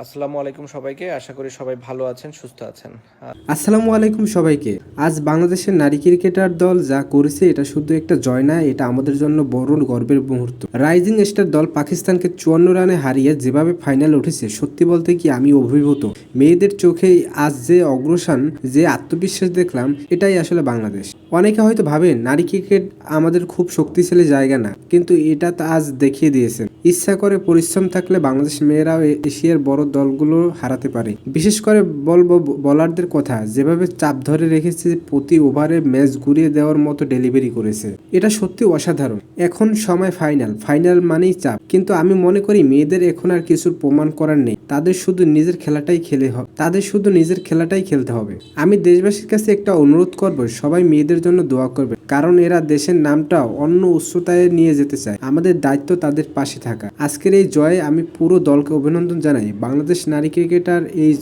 আসসালামু আলাইকুম সবাইকে। আশা করি সবাই ভালো আছেন, সুস্থ আছেন। আসসালামু আলাইকুম সবাইকে। আজ বাংলাদেশের নারী ক্রিকেটার দল যা করেছে এটা শুধু একটা জয় না, এটা আমাদের জন্য বড় গর্বের মুহূর্ত। রাইজিং স্টার দল পাকিস্তানকে 54 রানে হারিয়ে যেভাবে ফাইনালে উঠেছে, সত্যি বলতে কি আমি অভিভূত। মেয়েদের চোখে আজ যে অগ্রসর, যে আত্মবিশ্বাস দেখলাম, এটাই আসলে বাংলাদেশ। অনেকে হয়তো ভাবেন নারী ক্রিকেট আমাদের খুব শক্তিশালী জায়গা না, কিন্তু এটা তা আজ দেখিয়ে দিয়েছে ইচ্ছা করে পরিশ্রম থাকলে বাংলাদেশ মেয়েরাও এশিয়ার বড় দলগুলো হারাতে পারে। বিশেষ করে বলবো বোলারদের কথা, যেভাবে চাপ ধরে রেখেছে, প্রতি ওভারে ম্যাচ ঘুরিয়ে দেওয়ার মতো ডেলিভারি করেছে, এটা সত্যি অসাধারণ। এখন সময় ফাইনাল, ফাইনাল মানেই চাপ, কিন্তু আমি মনে করি মেয়েদের এখন আর কিছুর প্রমাণ করার নেই। তাদের শুধু নিজের খেলাটাই খেলতে হবে। আমি দেশবাসীর কাছে একটা অনুরোধ করব, সবাই মেয়েদের জন্য দোয়া করবে, কারণ এরা দেশের নামটা অন্য উচ্চতায় নিয়ে যেতে চায়। আমাদের দায়িত্ব তাদের পাশে থাকা। আজকের এই জয়ে আমি পুরো দলকে অভিনন্দন জানাই। বাংলাদেশ নারী ক্রিকেটার এই